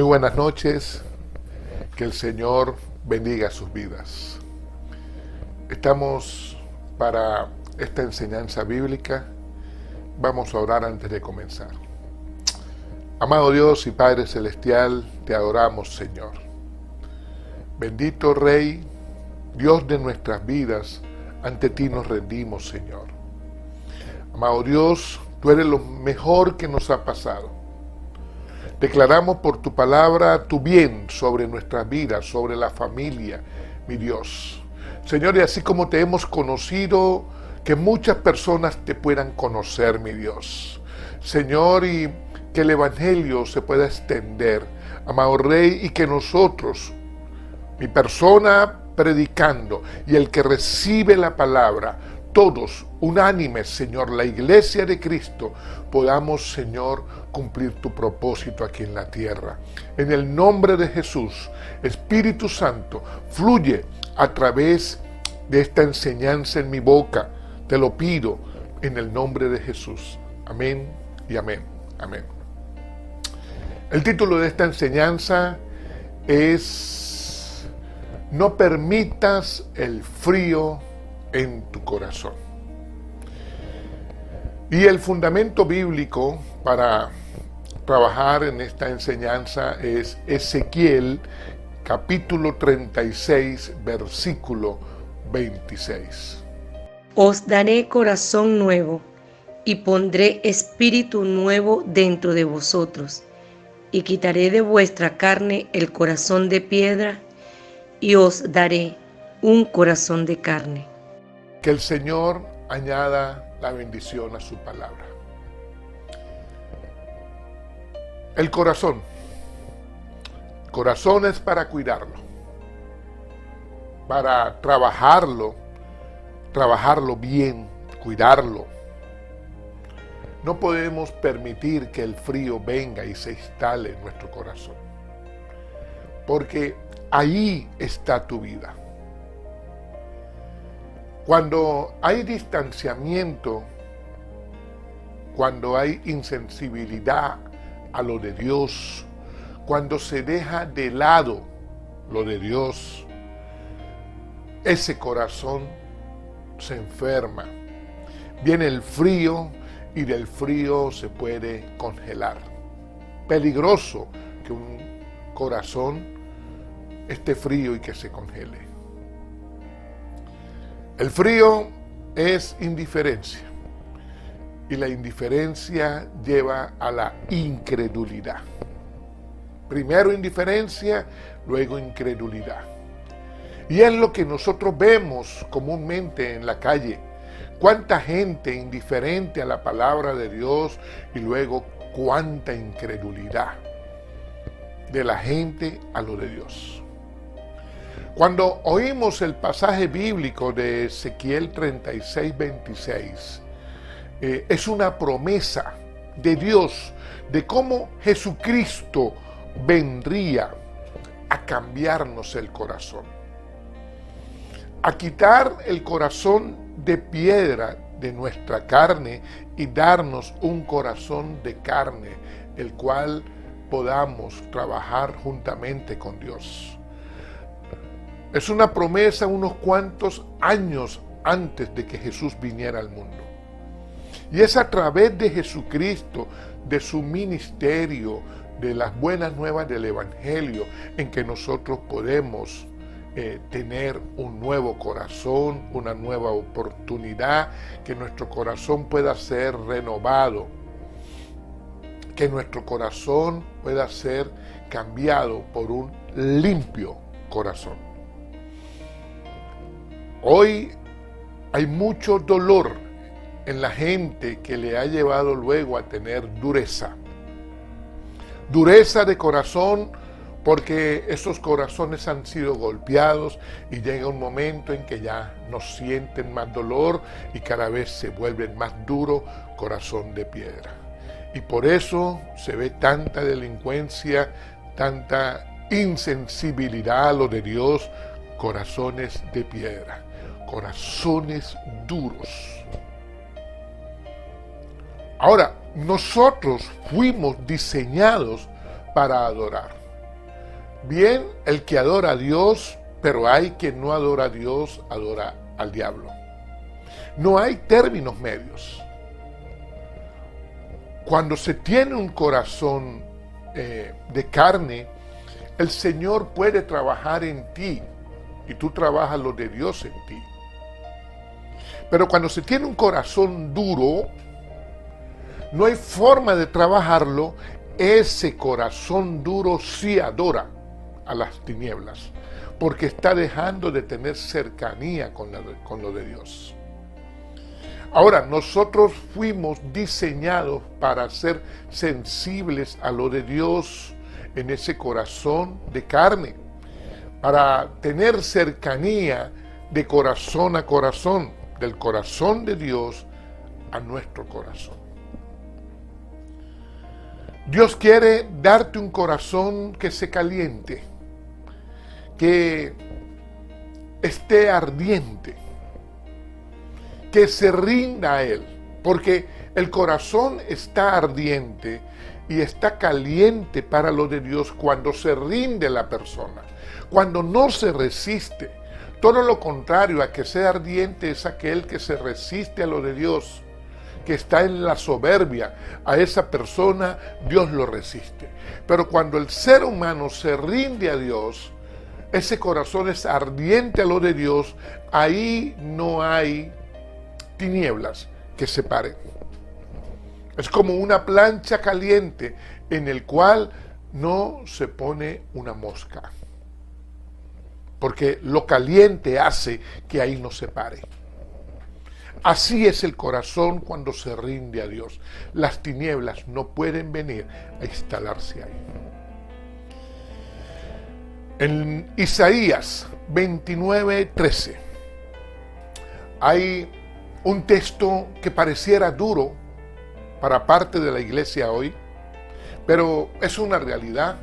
buenas noches, que el Señor bendiga sus vidas. Estamos para esta enseñanza bíblica. Vamos a orar antes de comenzar. Amado Dios y Padre Celestial, te adoramos, Señor. Bendito Rey, Dios de nuestras vidas, ante ti nos rendimos, Señor. Amado Dios, tú eres lo mejor que nos ha pasado. Declaramos por tu palabra tu bien sobre nuestras vidas, sobre la familia, mi Dios. Señor, y así como te hemos conocido, que muchas personas te puedan conocer, mi Dios. Señor, y que el Evangelio se pueda extender, amado Rey, y que nosotros, mi persona predicando, y el que recibe la palabra, todos unánimes, Señor, la iglesia de Cristo, podamos, Señor, cumplir tu propósito aquí en la tierra. En el nombre de Jesús, Espíritu Santo, fluye a través de esta enseñanza en mi boca. Te lo pido en el nombre de Jesús. Amén y amén. Amén. El título de esta enseñanza es No permitas el frío en tu corazón. Y el fundamento bíblico para trabajar en esta enseñanza es Ezequiel capítulo 36 versículo 26. Os daré corazón nuevo y pondré espíritu nuevo dentro de vosotros, y quitaré de vuestra carne el corazón de piedra y os daré un corazón de carne. Que el Señor añada la bendición a su palabra. El corazón es para cuidarlo, para trabajarlo bien, cuidarlo. No podemos permitir que el frío venga y se instale en nuestro corazón, porque ahí está tu vida. Cuando hay distanciamiento, cuando hay insensibilidad a lo de Dios, cuando se deja de lado lo de Dios, ese corazón se enferma. Viene el frío y del frío se puede congelar. Peligroso que un corazón esté frío y que se congele. El frío es indiferencia, y la indiferencia lleva a la incredulidad. Primero indiferencia, luego incredulidad. Y es lo que nosotros vemos comúnmente en la calle. Cuánta gente indiferente a la palabra de Dios y luego cuánta incredulidad de la gente a lo de Dios. Cuando oímos el pasaje bíblico de Ezequiel 36, 26, es una promesa de Dios de cómo Jesucristo vendría a cambiarnos el corazón, a quitar el corazón de piedra de nuestra carne y darnos un corazón de carne, el cual podamos trabajar juntamente con Dios. Es una promesa unos cuantos años antes de que Jesús viniera al mundo. Y es a través de Jesucristo, de su ministerio, de las buenas nuevas del Evangelio, en que nosotros podemos tener un nuevo corazón, una nueva oportunidad, que nuestro corazón pueda ser renovado, que nuestro corazón pueda ser cambiado por un limpio corazón. Hoy hay mucho dolor en la gente que le ha llevado luego a tener dureza. Dureza de corazón, porque esos corazones han sido golpeados y llega un momento en que ya no sienten más dolor y cada vez se vuelven más duros, corazón de piedra. Y por eso se ve tanta delincuencia, tanta insensibilidad a lo de Dios, corazones de piedra, corazones duros. Ahora, nosotros fuimos diseñados para adorar. Bien, el que adora a Dios, pero hay quien no adora a Dios, adora al diablo. No hay términos medios. Cuando se tiene un corazón de carne, el Señor puede trabajar en ti y tú trabajas lo de Dios en ti. Pero cuando se tiene un corazón duro, no hay forma de trabajarlo. Ese corazón duro sí adora a las tinieblas, porque está dejando de tener cercanía con lo de Dios. Ahora, nosotros fuimos diseñados para ser sensibles a lo de Dios en ese corazón de carne, para tener cercanía de corazón a corazón, del corazón de Dios a nuestro corazón. Dios quiere darte un corazón que se caliente, que esté ardiente, que se rinda a Él, porque el corazón está ardiente y está caliente para lo de Dios cuando se rinde la persona, cuando no se resiste. Todo lo contrario a que sea ardiente es aquel que se resiste a lo de Dios, que está en la soberbia. A esa persona Dios lo resiste. Pero cuando el ser humano se rinde a Dios, ese corazón es ardiente a lo de Dios, ahí no hay tinieblas que separen. Es como una plancha caliente en el cual no se pone una mosca, porque lo caliente hace que ahí no se pare. Así es el corazón cuando se rinde a Dios. Las tinieblas no pueden venir a instalarse ahí. En Isaías 29:13 hay un texto que pareciera duro para parte de la iglesia hoy, pero es una realidad.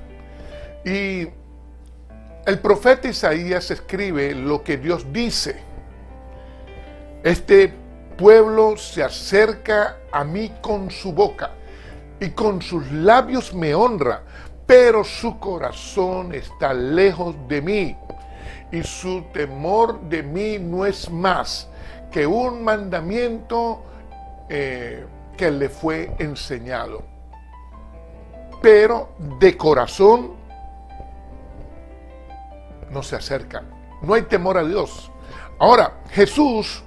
Y el profeta Isaías escribe lo que Dios dice. Este pueblo se acerca a mí con su boca y con sus labios me honra, pero su corazón está lejos de mí y su temor de mí no es más que un mandamiento que le fue enseñado. Pero de corazón no se acercan. No hay temor a Dios. Ahora, Jesús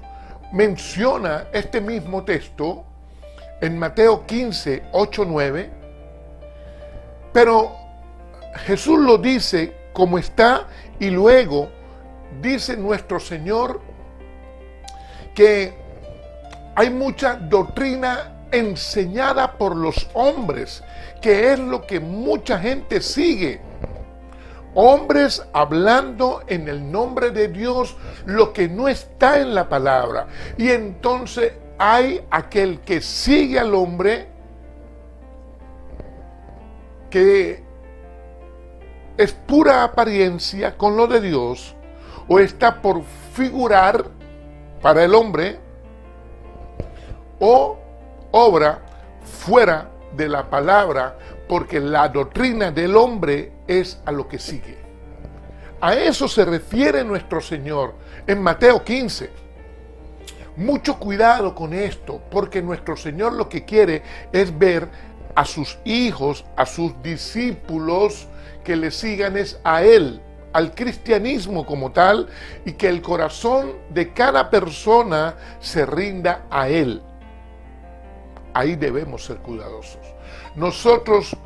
menciona este mismo texto en Mateo 15, 8, 9, pero Jesús lo dice como está y luego dice nuestro Señor que hay mucha doctrina enseñada por los hombres, que es lo que mucha gente sigue. Hombres hablando en el nombre de Dios lo que no está en la palabra. Y entonces hay aquel que sigue al hombre que es pura apariencia con lo de Dios o está por figurar para el hombre o obra fuera de la palabra, porque la doctrina del hombre es a lo que sigue. A eso se refiere nuestro Señor en Mateo 15. Mucho cuidado con esto, porque nuestro Señor lo que quiere es ver a sus hijos, a sus discípulos, que le sigan es a Él, al cristianismo como tal, y que el corazón de cada persona se rinda a Él. Ahí debemos ser cuidadosos. Nosotros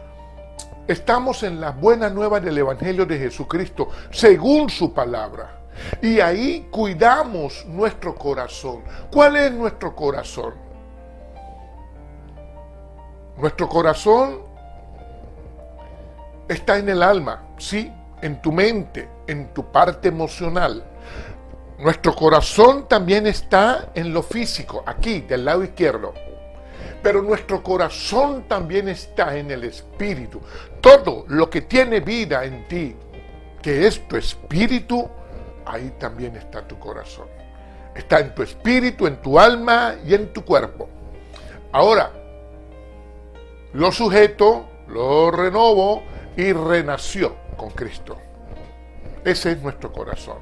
estamos en las buenas nuevas del Evangelio de Jesucristo, según su palabra. Y ahí cuidamos nuestro corazón. ¿Cuál es nuestro corazón? Nuestro corazón está en el alma, sí, en tu mente, en tu parte emocional. Nuestro corazón también está en lo físico, aquí, del lado izquierdo. Pero nuestro corazón también está en el espíritu. Todo lo que tiene vida en ti, que es tu espíritu, ahí también está tu corazón. Está en tu espíritu, en tu alma y en tu cuerpo. Ahora, lo sujeto, lo renovó y renació con Cristo. Ese es nuestro corazón.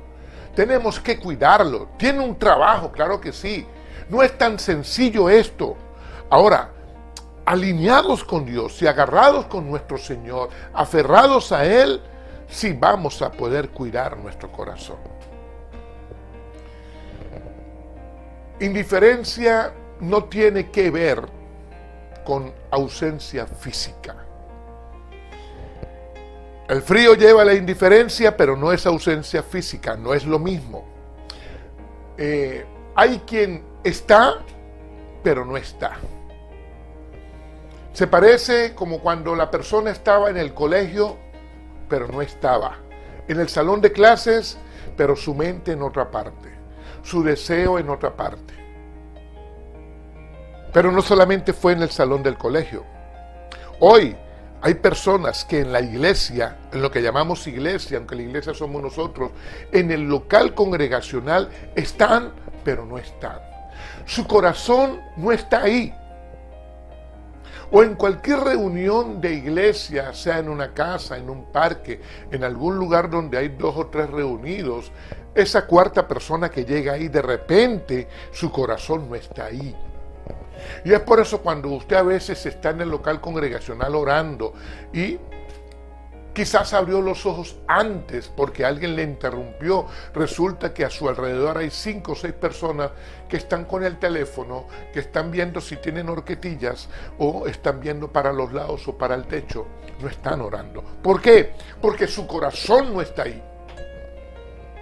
Tenemos que cuidarlo. Tiene un trabajo, claro que sí. No es tan sencillo esto. Ahora, alineados con Dios y agarrados con nuestro Señor, aferrados a Él, sí vamos a poder cuidar nuestro corazón. Indiferencia no tiene que ver con ausencia física. El frío lleva a la indiferencia, pero no es ausencia física, no es lo mismo. Hay quien está, pero no está. Se parece como cuando la persona estaba en el colegio, pero no estaba. En el salón de clases, pero su mente en otra parte. Su deseo en otra parte. Pero no solamente fue en el salón del colegio. Hoy hay personas que en la iglesia, en lo que llamamos iglesia, aunque la iglesia somos nosotros, en el local congregacional están, pero no están. Su corazón no está ahí. O en cualquier reunión de iglesia, sea en una casa, en un parque, en algún lugar donde hay 2 o 3 reunidos, esa cuarta persona que llega ahí, de repente su corazón no está ahí. Y es por eso cuando usted a veces está en el local congregacional orando y quizás abrió los ojos antes porque alguien le interrumpió, resulta que a su alrededor hay 5 o 6 personas que están con el teléfono, que están viendo si tienen horquetillas o están viendo para los lados o para el techo, no están orando. ¿Por qué? Porque su corazón no está ahí.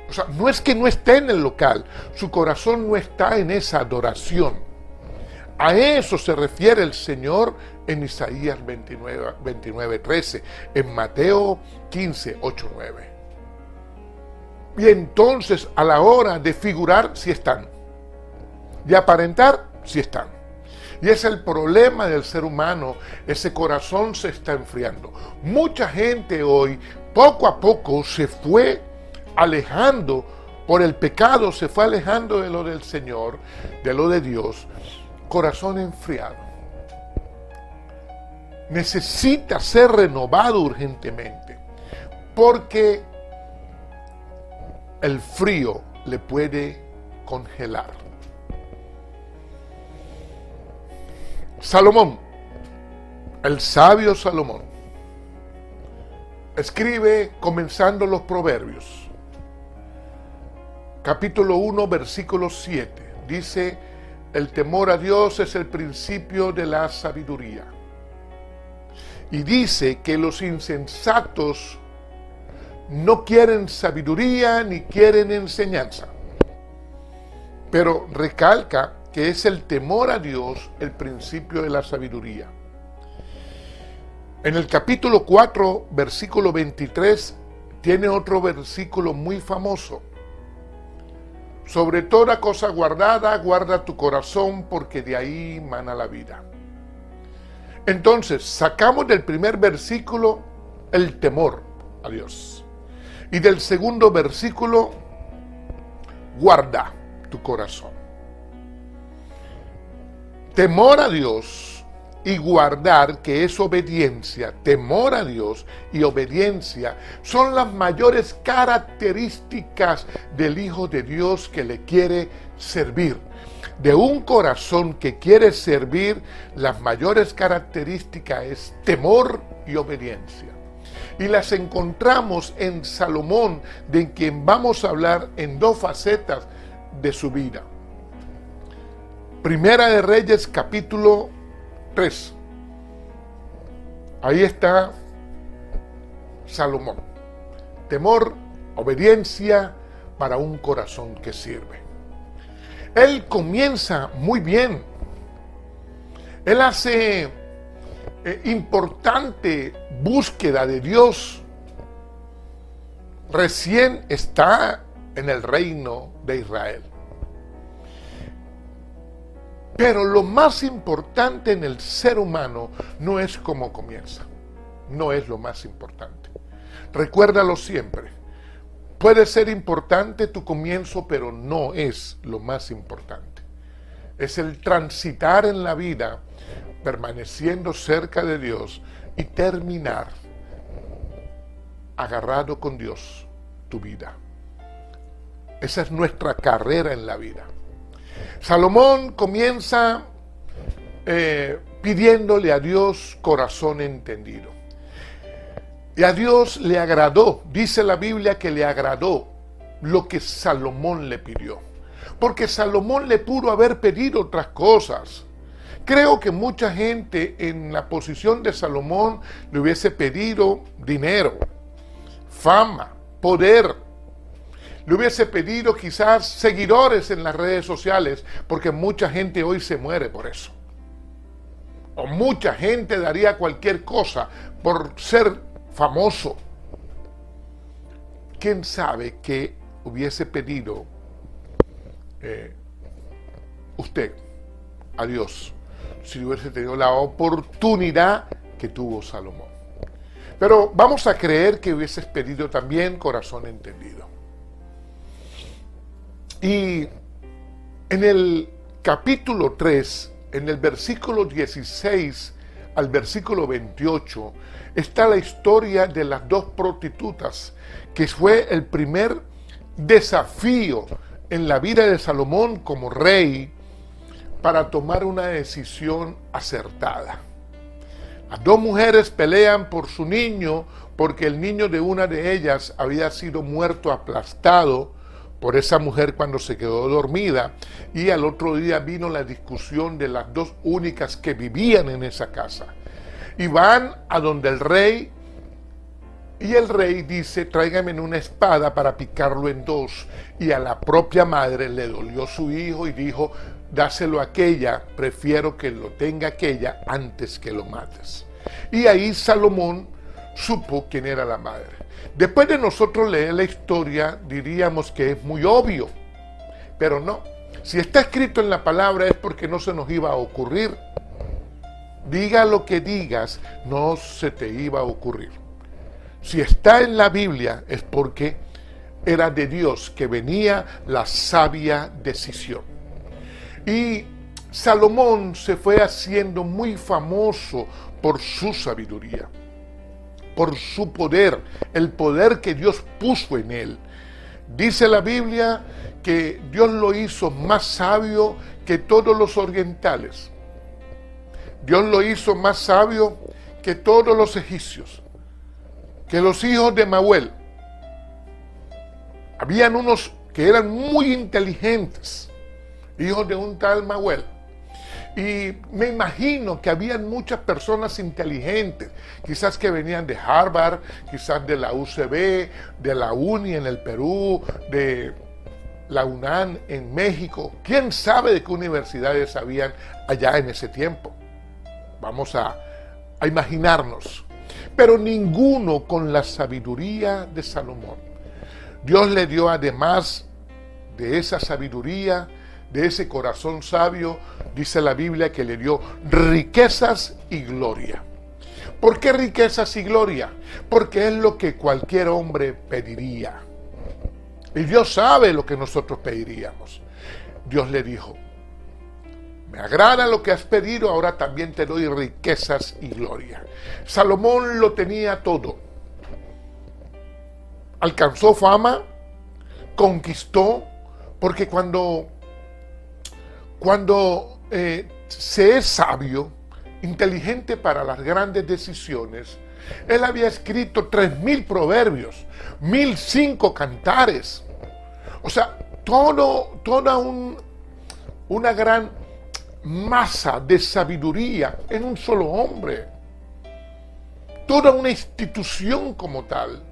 O sea, no es que no esté en el local, su corazón no está en esa adoración. A eso se refiere el Señor en Isaías 29:13, en Mateo 15:8-9. Y entonces a la hora de figurar, sí están. De aparentar, sí están. Y es el problema del ser humano, ese corazón se está enfriando. Mucha gente hoy, poco a poco, se fue alejando por el pecado, se fue alejando de lo del Señor, de lo de Dios. Corazón enfriado. Necesita ser renovado urgentemente, porque el frío le puede congelar. Salomón, el sabio Salomón, escribe comenzando los Proverbios, capítulo 1, versículo 7, dice: el temor a Dios es el principio de la sabiduría. Y dice que los insensatos no quieren sabiduría ni quieren enseñanza. Pero recalca que es el temor a Dios el principio de la sabiduría. En el capítulo 4, versículo 23, tiene otro versículo muy famoso. Sobre toda cosa guardada, guarda tu corazón, porque de ahí mana la vida. Entonces, sacamos del primer versículo el temor a Dios. Y del segundo versículo, guarda tu corazón. Temor a Dios y guardar, que es obediencia, temor a Dios y obediencia, son las mayores características del Hijo de Dios que le quiere servir. De un corazón que quiere servir, las mayores características es temor y obediencia. Y las encontramos en Salomón, de quien vamos a hablar en 2 facetas de su vida. Primera de Reyes, capítulo 3. Ahí está Salomón. Temor, obediencia para un corazón que sirve. Él comienza muy bien. Él hace importante búsqueda de Dios. Recién está en el reino de Israel. Pero lo más importante en el ser humano no es cómo comienza. No es lo más importante. Recuérdalo siempre. Puede ser importante tu comienzo, pero no es lo más importante. Es el transitar en la vida, permaneciendo cerca de Dios y terminar agarrado con Dios tu vida. Esa es nuestra carrera en la vida. Salomón comienza pidiéndole a Dios corazón entendido. Y a Dios le agradó, dice la Biblia que le agradó lo que Salomón le pidió. Porque Salomón le pudo haber pedido otras cosas. Creo que mucha gente en la posición de Salomón le hubiese pedido dinero, fama, poder. Le hubiese pedido quizás seguidores en las redes sociales, porque mucha gente hoy se muere por eso. O mucha gente daría cualquier cosa por ser famoso. ¿Quién sabe qué hubiese pedido usted a Dios si hubiese tenido la oportunidad que tuvo Salomón? Pero vamos a creer que hubieses pedido también corazón entendido. Y en el capítulo 3, en el versículo 16 al versículo 28, está la historia de las dos prostitutas, que fue el primer desafío en la vida de Salomón como rey para tomar una decisión acertada. Las dos mujeres pelean por su niño, porque el niño de una de ellas había sido muerto aplastado por esa mujer cuando se quedó dormida, y al otro día vino la discusión de las dos únicas que vivían en esa casa. Y van a donde el rey, y el rey dice: tráigame una espada para picarlo en dos. Y a la propia madre le dolió su hijo y dijo: dáselo a aquella, prefiero que lo tenga aquella antes que lo mates. Y ahí Salomón supo quién era la madre. Después de nosotros leer la historia, diríamos que es muy obvio, pero no. Si está escrito en la palabra es porque no se nos iba a ocurrir. Diga lo que digas, no se te iba a ocurrir. Si está en la Biblia es porque era de Dios que venía la sabia decisión. Y Salomón se fue haciendo muy famoso por su sabiduría, por su poder, el poder que Dios puso en él. Dice la Biblia que Dios lo hizo más sabio que todos los orientales. Dios lo hizo más sabio que todos los egipcios, que los hijos de Mahuel. Habían unos que eran muy inteligentes, hijos de un tal Mahuel. Y me imagino que habían muchas personas inteligentes, quizás que venían de Harvard, quizás de la UCB, de la UNI en el Perú, de la UNAM en México. ¿Quién sabe de qué universidades habían allá en ese tiempo? Vamos a imaginarnos. Pero ninguno con la sabiduría de Salomón. Dios le dio, además de esa sabiduría, de ese corazón sabio, dice la Biblia que le dio riquezas y gloria. ¿Por qué riquezas y gloria? Porque es lo que cualquier hombre pediría. Y Dios sabe lo que nosotros pediríamos. Dios le dijo: me agrada lo que has pedido, ahora también te doy riquezas y gloria. Salomón lo tenía todo. Alcanzó fama, conquistó, porque cuando se es sabio, inteligente para las grandes decisiones, él había escrito 3000 proverbios, 1005 cantares. O sea, toda una gran masa de sabiduría en un solo hombre. Toda una institución como tal.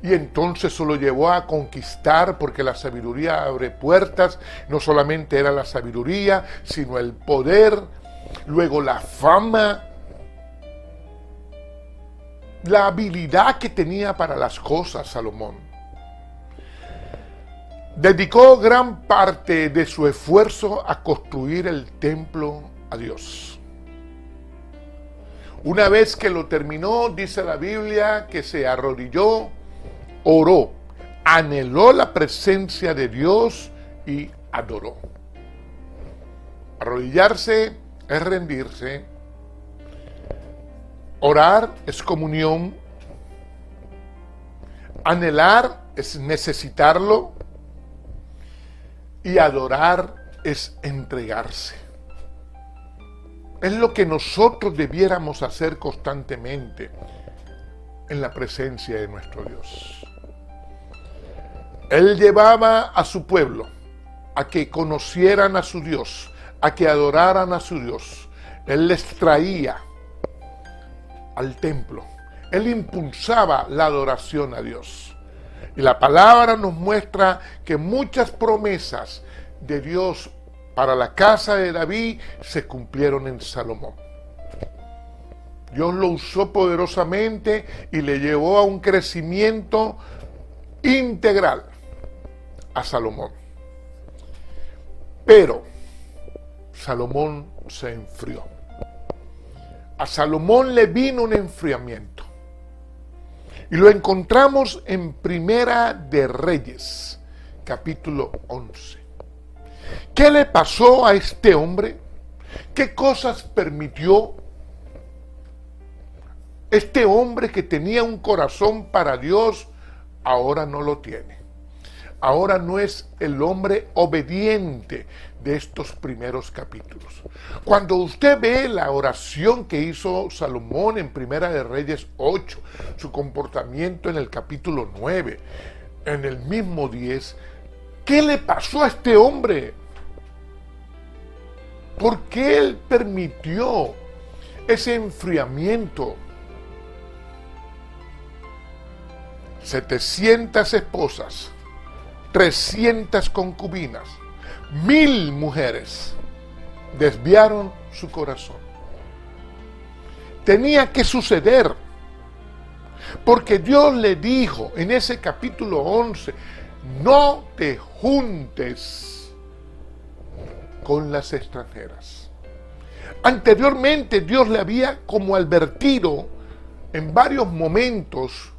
Y entonces se lo llevó a conquistar, porque la sabiduría abre puertas. No solamente era la sabiduría, sino el poder, luego la fama, la habilidad que tenía para las cosas Salomón. Dedicó gran parte de su esfuerzo a construir el templo a Dios. Una vez que lo terminó, dice la Biblia que se arrodilló, oró, anheló la presencia de Dios y adoró. Arrodillarse es rendirse. Orar es comunión. Anhelar es necesitarlo y adorar es entregarse. Es lo que nosotros debiéramos hacer constantemente en la presencia de nuestro Dios. Él llevaba a su pueblo a que conocieran a su Dios, a que adoraran a su Dios. Él les traía al templo. Él impulsaba la adoración a Dios. Y la palabra nos muestra que muchas promesas de Dios para la casa de David se cumplieron en Salomón. Dios lo usó poderosamente y le llevó a un crecimiento integral a Salomón. Pero Salomón se enfrió. A Salomón le vino un enfriamiento. Y lo encontramos en Primera de Reyes, capítulo 11. ¿Qué le pasó a este hombre? ¿Qué cosas permitió? Este hombre que tenía un corazón para Dios, ahora no lo tiene. Ahora no es el hombre obediente de estos primeros capítulos. Cuando usted ve la oración que hizo Salomón en Primera de Reyes 8, su comportamiento en el capítulo 9, en el mismo 10, ¿qué le pasó a este hombre? ¿Por qué él permitió ese enfriamiento? 700 esposas, 300 concubinas, 1000 mujeres desviaron su corazón. Tenía que suceder, porque Dios le dijo en ese capítulo 11, no te juntes con las extranjeras. Anteriormente Dios le había como advertido en varios momentos,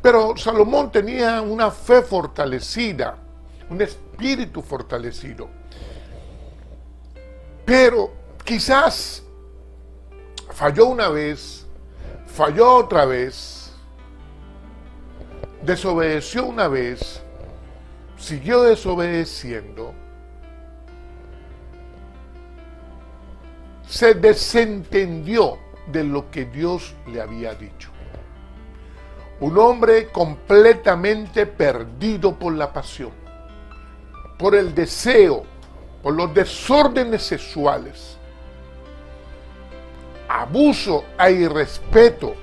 pero Salomón tenía una fe fortalecida, un espíritu fortalecido. Pero quizás falló una vez, falló otra vez, desobedeció una vez, siguió desobedeciendo, se desentendió de lo que Dios le había dicho. Un hombre completamente perdido por la pasión, por el deseo, por los desórdenes sexuales, abuso e irrespeto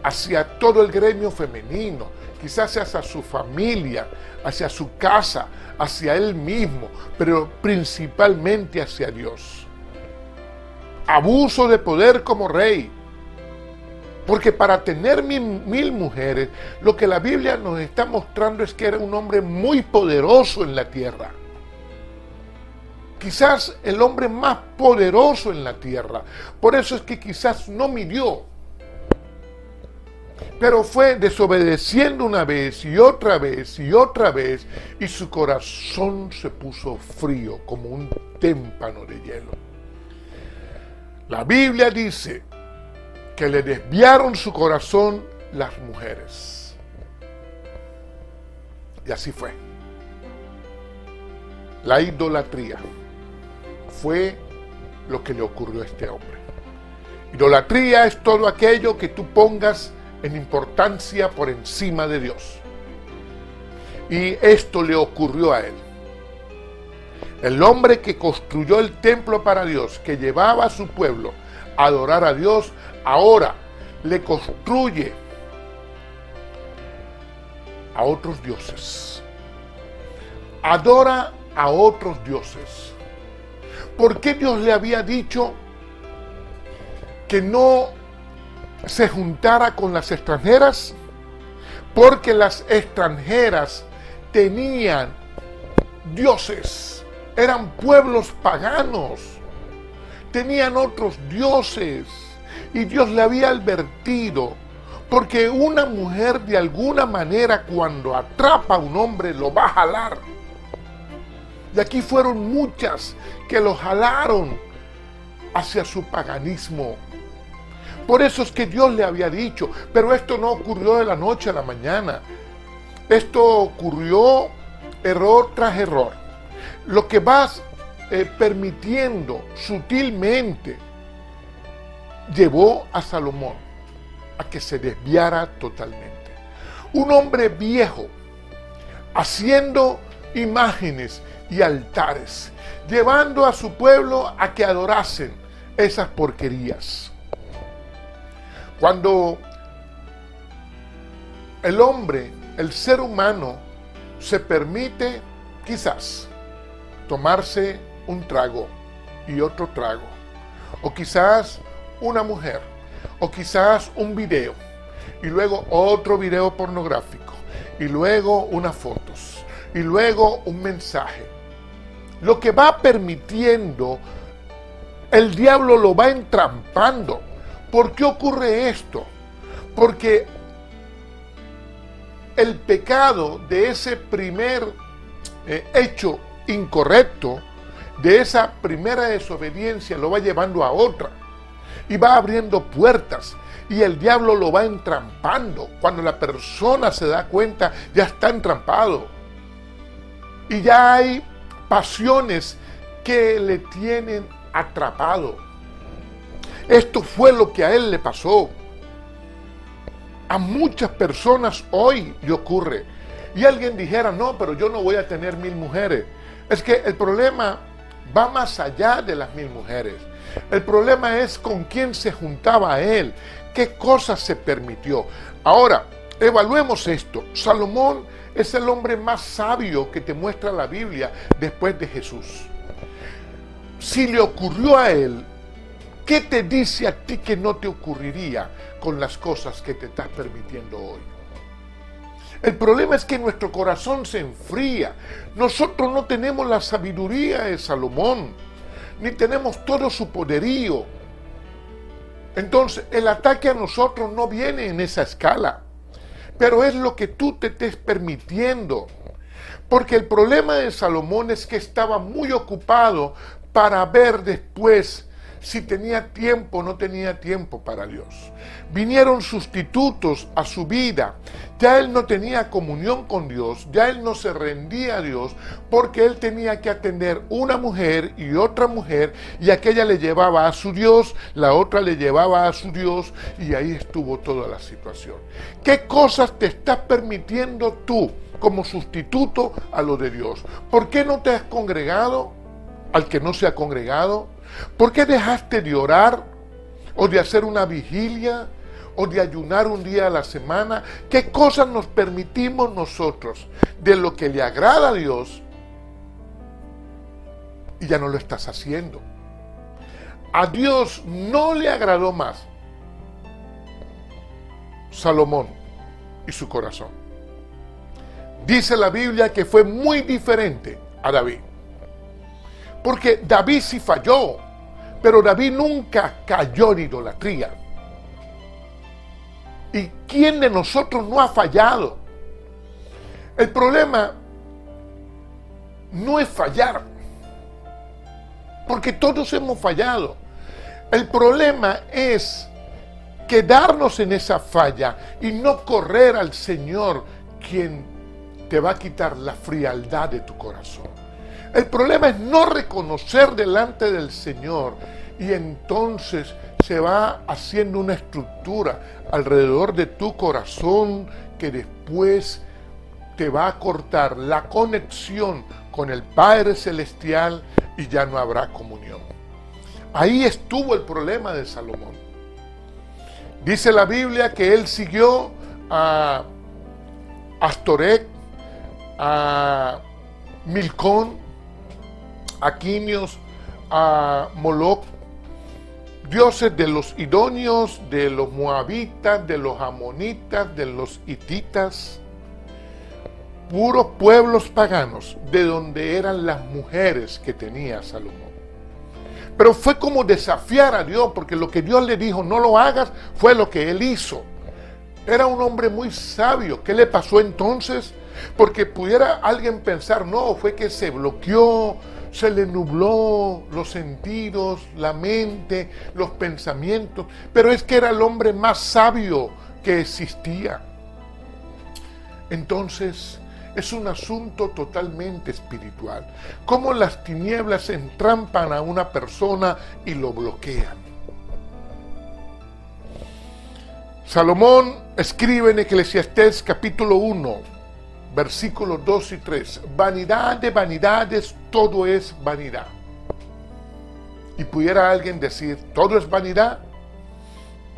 hacia todo el gremio femenino, quizás hacia su familia, hacia su casa, hacia él mismo, pero principalmente hacia Dios. Abuso de poder como rey, porque para tener 1000 mujeres, lo que la Biblia nos está mostrando es que era un hombre muy poderoso en la tierra. Quizás el hombre más poderoso en la tierra. Por eso es que quizás no midió. Pero fue desobedeciendo una vez y otra vez y otra vez, y su corazón se puso frío como un témpano de hielo. La Biblia dice que le desviaron su corazón las mujeres. Y así fue. La idolatría fue lo que le ocurrió a este hombre. Idolatría es todo aquello que tú pongas en importancia por encima de Dios. Y esto le ocurrió a él. El hombre que construyó el templo para Dios, que llevaba a su pueblo a adorar a Dios, ahora le construye a otros dioses. Adora a otros dioses. ¿Por qué Dios le había dicho que no se juntara con las extranjeras? Porque las extranjeras tenían dioses, eran pueblos paganos, tenían otros dioses, y Dios le había advertido, porque una mujer de alguna manera cuando atrapa a un hombre lo va a jalar. Y aquí fueron muchas que lo jalaron hacia su paganismo. Por eso es que Dios le había dicho, pero esto no ocurrió de la noche a la mañana. Esto ocurrió error tras error. Lo que vas permitiendo sutilmente llevó a Salomón a que se desviara totalmente. Un hombre viejo haciendo imágenes y altares, llevando a su pueblo a que adorasen esas porquerías. Cuando el hombre, el ser humano, se permite quizás tomarse un trago y otro trago, o quizás una mujer, o quizás un video, y luego otro video pornográfico, y luego unas fotos, y luego un mensaje. Lo que va permitiendo, el diablo lo va entrampando. ¿Por qué ocurre esto? Porque el pecado de ese primer hecho incorrecto, de esa primera desobediencia, lo va llevando a otra y va abriendo puertas, y el diablo lo va entrampando. Cuando la persona se da cuenta, ya está entrampado y ya hay pasiones que le tienen atrapado. Esto fue lo que a él le pasó. A muchas personas hoy le ocurre. Y alguien dijera, no, pero yo no voy a tener 1000 mujeres. Es que el problema va más allá de las 1000 mujeres. El problema es con quién se juntaba a él, qué cosas se permitió. Ahora, evaluemos esto. Salomón es el hombre más sabio que te muestra la Biblia después de Jesús. Si le ocurrió a él, ¿qué te dice a ti que no te ocurriría con las cosas que te estás permitiendo hoy? El problema es que nuestro corazón se enfría. Nosotros no tenemos la sabiduría de Salomón, ni tenemos todo su poderío. Entonces, el ataque a nosotros no viene en esa escala, pero es lo que tú te estés permitiendo. Porque el problema de Salomón es que estaba muy ocupado para ver después si tenía tiempo o no tenía tiempo para Dios. Vinieron sustitutos a su vida. Ya él no tenía comunión con Dios, ya él no se rendía a Dios, porque él tenía que atender una mujer y otra mujer, y aquella le llevaba a su Dios, la otra le llevaba a su Dios, y ahí estuvo toda la situación. ¿Qué cosas te estás permitiendo tú como sustituto a lo de Dios? ¿Por qué no te has congregado al que no se ha congregado? ¿Por qué dejaste de orar o de hacer una vigilia o de ayunar un día a la semana? ¿Qué cosas nos permitimos nosotros de lo que le agrada a Dios y ya no lo estás haciendo? A Dios no le agradó más Salomón y su corazón. Dice la Biblia que fue muy diferente a David. Porque David sí falló, pero David nunca cayó en idolatría. ¿Y quién de nosotros no ha fallado? El problema no es fallar, porque todos hemos fallado. El problema es quedarnos en esa falla y no correr al Señor, quien te va a quitar la frialdad de tu corazón. El problema es no reconocer delante del Señor, y entonces se va haciendo una estructura alrededor de tu corazón que después te va a cortar la conexión con el Padre Celestial y ya no habrá comunión. Ahí estuvo el problema de Salomón. Dice la Biblia que él siguió a Astoreth, a Milcón, a Quinios, a Moloc, dioses de los idóneos, de los moabitas, de los amonitas, de los hititas, puros pueblos paganos, de donde eran las mujeres que tenía Salomón. Pero fue como desafiar a Dios, porque lo que Dios le dijo, no lo hagas, fue lo que él hizo. Era un hombre muy sabio. ¿Qué le pasó entonces? Porque pudiera alguien pensar, no, fue que se bloqueó, se le nubló los sentidos, la mente, los pensamientos, pero es que era el hombre más sabio que existía. entonces es un asunto totalmente espiritual. Cómo las tinieblas entrampan a una persona y lo bloquean. Salomón escribe en Eclesiastés capítulo 1, versículos 2 y 3. Vanidad de vanidades, todo es vanidad. Y pudiera alguien decir, ¿todo es vanidad?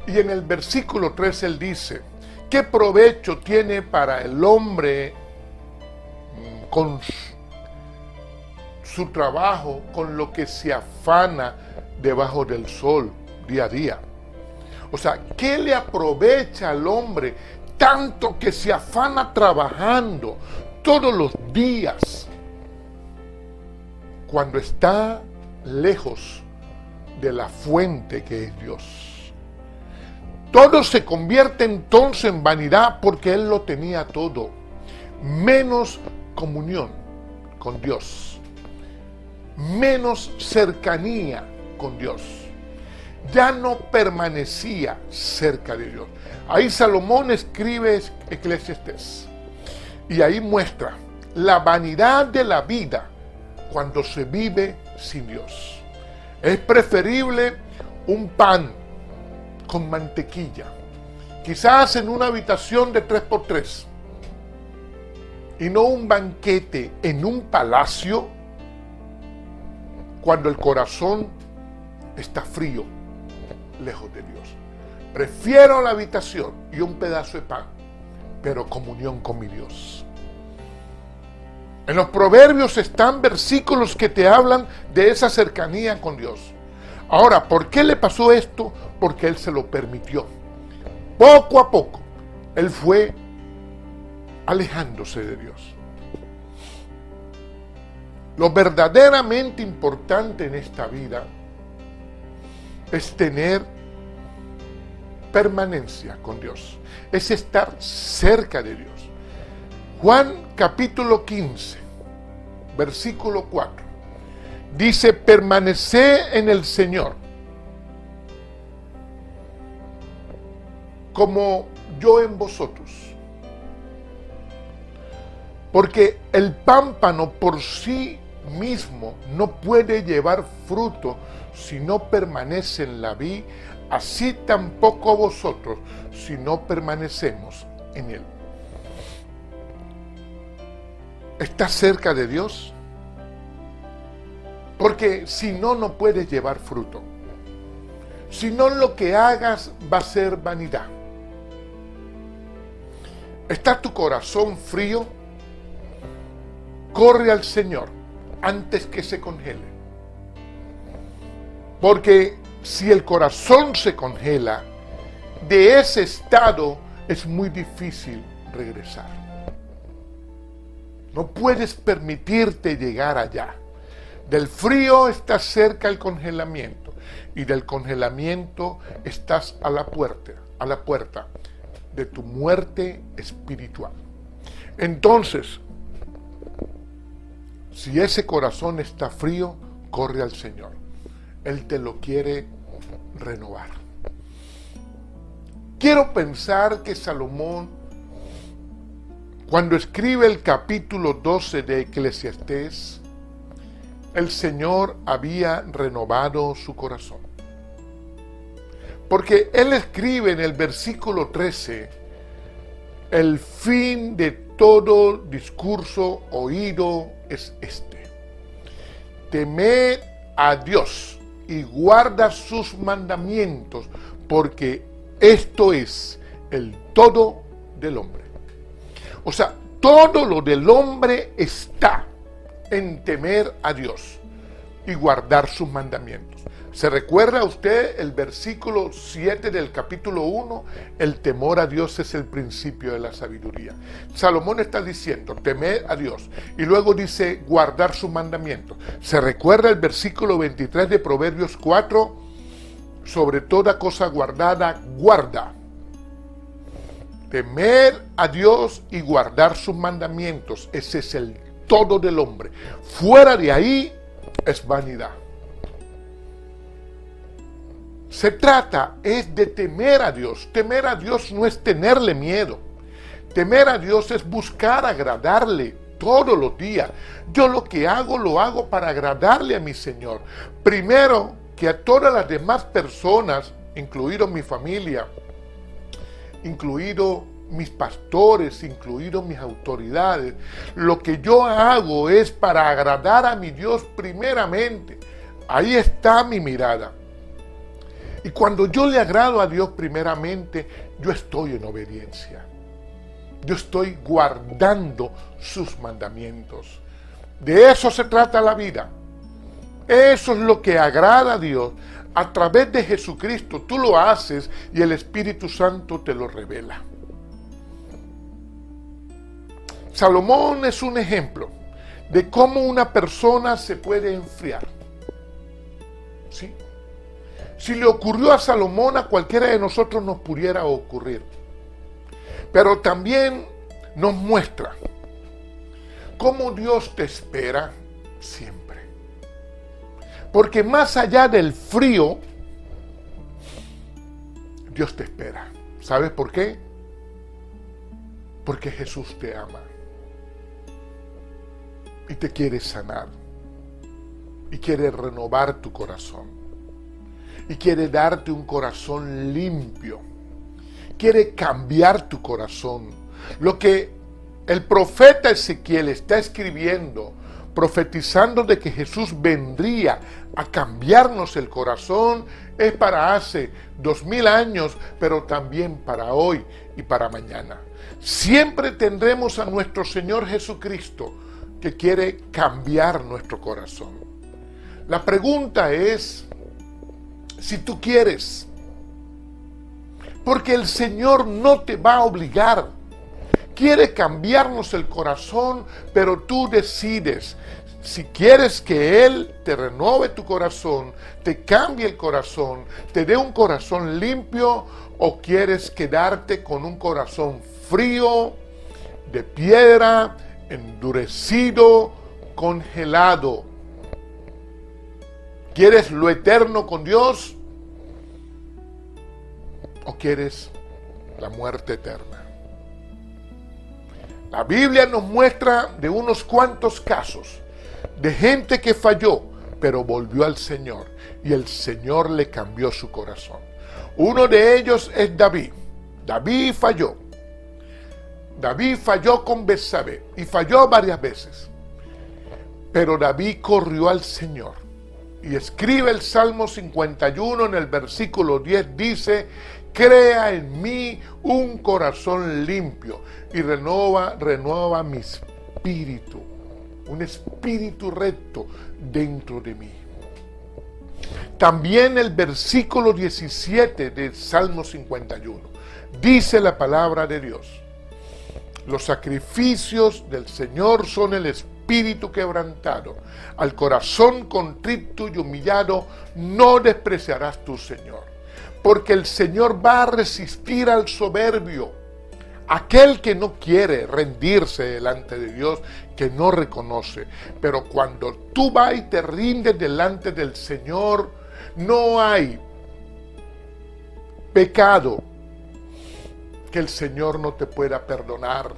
Y en el versículo 3 él dice, ¿qué provecho tiene para el hombre con su trabajo, con lo que se afana debajo del sol día a día? O sea, ¿qué le aprovecha al hombre tanto que se afana trabajando todos los días cuando está lejos de la fuente que es Dios? Todo se convierte entonces en vanidad porque él lo tenía todo, menos comunión con Dios, menos cercanía con Dios. Ya no permanecía cerca de Dios. Ahí Salomón escribe Eclesiastés y ahí muestra la vanidad de la vida cuando se vive sin Dios. Es preferible un pan con mantequilla, quizás en una habitación de 3x3, y no un banquete en un palacio cuando el corazón está frío, lejos de Dios. Prefiero la habitación y un pedazo de pan, pero comunión con mi Dios. En los proverbios están versículos que te hablan de esa cercanía con Dios. Ahora, ¿por qué le pasó esto? Porque él se lo permitió. Poco a poco, él fue alejándose de Dios. Lo verdaderamente importante en esta vida es tener permanencia con Dios, es estar cerca de Dios. Juan capítulo 15, versículo 4, dice, permaneced en el Señor, como yo en vosotros. Porque el pámpano por sí mismo no puede llevar fruto si no permanece en la vid, así tampoco vosotros si no permanecemos en él. ¿Estás cerca de Dios? Porque si no, no puedes llevar fruto. Si no, lo que hagas va a ser vanidad. ¿Está tu corazón frío? Corre al Señor antes que se congele. Porque si el corazón se congela, de ese estado es muy difícil regresar. No puedes permitirte llegar allá. Del frío estás cerca al congelamiento y del congelamiento estás a la puerta de tu muerte espiritual. Entonces, si ese corazón está frío, corre al Señor. Él te lo quiere renovar. Quiero pensar que Salomón, cuando escribe el capítulo 12 de Eclesiastés, el Señor había renovado su corazón. Porque él escribe en el versículo 13, el fin de todo discurso oído es este: temed a Dios y guarda sus mandamientos, porque esto es el todo del hombre. O sea, todo lo del hombre está en temer a Dios y guardar sus mandamientos. ¿Se recuerda usted el versículo 7 del capítulo 1? El temor a Dios es el principio de la sabiduría. Salomón está diciendo, temer a Dios. Y luego dice, guardar sus mandamientos. ¿Se recuerda el versículo 23 de Proverbios 4? Sobre toda cosa guardada, guarda. Temer a Dios y guardar sus mandamientos. Ese es el todo del hombre. Fuera de ahí es vanidad. Se trata es de temer a Dios. Temer a Dios no es tenerle miedo. Temer a Dios es buscar agradarle todos los días. Yo lo que hago, lo hago para agradarle a mi Señor. Primero que a todas las demás personas, incluido mi familia, incluido mis pastores, incluidos mis autoridades. Lo que yo hago es para agradar a mi Dios primeramente. Ahí está mi mirada. Y cuando yo le agrado a Dios primeramente, yo estoy en obediencia. Yo estoy guardando sus mandamientos. De eso se trata la vida. Eso es lo que agrada a Dios. A través de Jesucristo tú lo haces y el Espíritu Santo te lo revela. Salomón es un ejemplo de cómo una persona se puede enfriar. ¿Sí? Si le ocurrió a Salomón, a cualquiera de nosotros nos pudiera ocurrir. Pero también nos muestra cómo Dios te espera siempre. Porque más allá del frío, Dios te espera. ¿Sabes por qué? Porque Jesús te ama. Y te quiere sanar. Y quiere renovar tu corazón. Y quiere darte un corazón limpio. Quiere cambiar tu corazón. Lo que el profeta Ezequiel está escribiendo, profetizando de que Jesús vendría a cambiarnos el corazón, es para hace 2000 años, pero también para hoy y para mañana. Siempre tendremos a nuestro Señor Jesucristo que quiere cambiar nuestro corazón. La pregunta es si tú quieres, porque el Señor no te va a obligar. Quiere cambiarnos el corazón, pero tú decides si quieres que Él te renueve tu corazón, te cambie el corazón, te dé un corazón limpio, o quieres quedarte con un corazón frío, de piedra, endurecido, congelado. ¿Quieres lo eterno con Dios? ¿O quieres la muerte eterna? La Biblia nos muestra de unos cuantos casos de gente que falló, pero volvió al Señor y el Señor le cambió su corazón. Uno de ellos es David. David falló. David falló con Betsabé y falló varias veces. Pero David corrió al Señor. Y escribe el Salmo 51 en el versículo 10, dice: crea en mí un corazón limpio y renueva mi espíritu, un espíritu recto dentro de mí. También el versículo 17 del Salmo 51 dice la palabra de Dios: los sacrificios del Señor son el espíritu quebrantado, al corazón contrito y humillado no despreciarás tú, Señor. Porque el Señor va a resistir al soberbio, aquel que no quiere rendirse delante de Dios, que no reconoce. Pero cuando tú vas y te rindes delante del Señor, no hay pecado que el Señor no te pueda perdonar.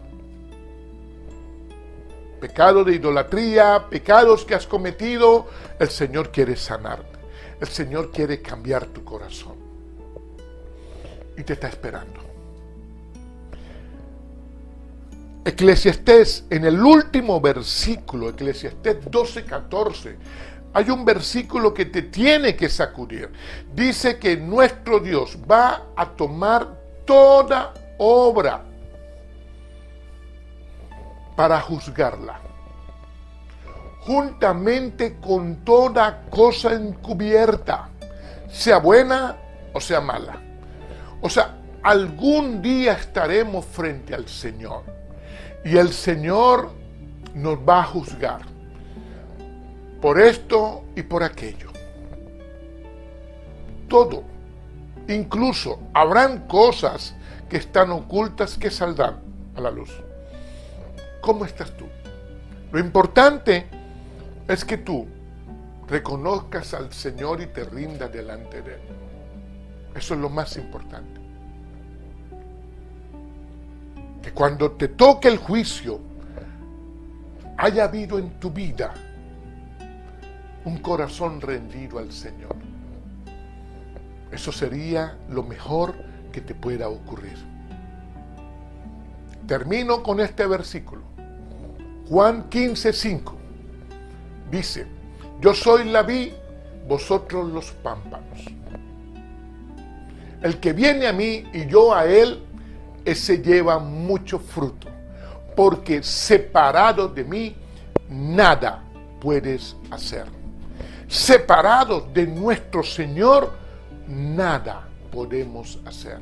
Pecado de idolatría, pecados que has cometido, el Señor quiere sanarte. El Señor quiere cambiar tu corazón. Y te está esperando. Eclesiastés, en el último versículo, Eclesiastés 12:14, hay un versículo que te tiene que sacudir. Dice que nuestro Dios va a tomar toda obra para juzgarla, juntamente con toda cosa encubierta, sea buena o sea mala. O sea, algún día estaremos frente al Señor y el Señor nos va a juzgar por esto y por aquello. Todo. Incluso habrán cosas que están ocultas que saldrán a la luz. ¿Cómo estás tú? Lo importante es que tú reconozcas al Señor y te rindas delante de Él. Eso es lo más importante. Que cuando te toque el juicio, haya habido en tu vida un corazón rendido al Señor. Eso sería lo mejor que te pueda ocurrir. Termino con este versículo. Juan 15:5 dice: yo soy la vid, vosotros los pámpanos. El que viene a mí y yo a él, ese lleva mucho fruto, porque separado de mí nada puedes hacer. Separados de nuestro Señor, nada podemos hacer.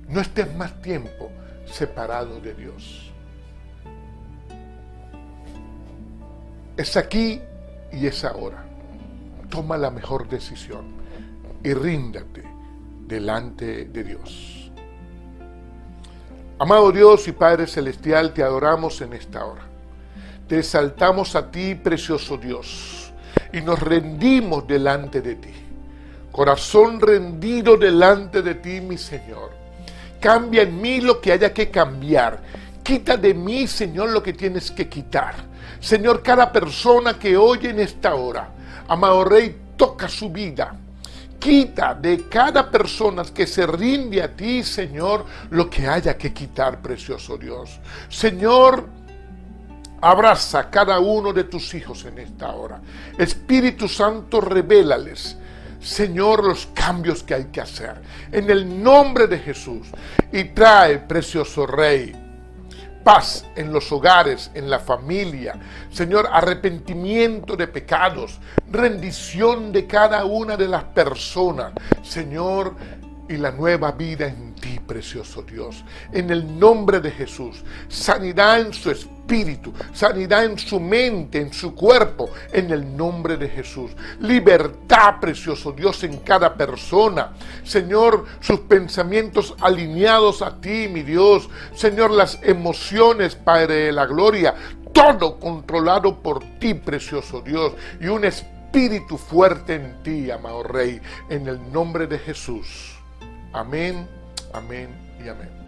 No estés más tiempo separado de Dios. Es aquí y es ahora. Toma la mejor decisión y ríndate delante de Dios. Amado Dios y Padre Celestial, te adoramos en esta hora. Te exaltamos a ti, precioso Dios, y nos rendimos delante de ti. Corazón rendido delante de ti, mi Señor. Cambia en mí lo que haya que cambiar. Quita de mí, Señor, lo que tienes que quitar. Señor, cada persona que oye en esta hora, amado Rey, toca su vida. Quita de cada persona que se rinde a ti, Señor, lo que haya que quitar, precioso Dios. Señor, abraza a cada uno de tus hijos en esta hora. Espíritu Santo, revélales, Señor, los cambios que hay que hacer. En el nombre de Jesús. Y trae, precioso Rey, paz en los hogares, en la familia. Señor, arrepentimiento de pecados, rendición de cada una de las personas. Señor, y la nueva vida en ti, precioso Dios. En el nombre de Jesús. Sanidad en su espíritu, sanidad en su mente, en su cuerpo, en el nombre de Jesús. Libertad, precioso Dios, en cada persona. Señor, sus pensamientos alineados a ti, mi Dios. Señor, las emociones, Padre de la gloria, todo controlado por ti, precioso Dios. Y un espíritu fuerte en ti, amado Rey, en el nombre de Jesús. Amén, amén y amén.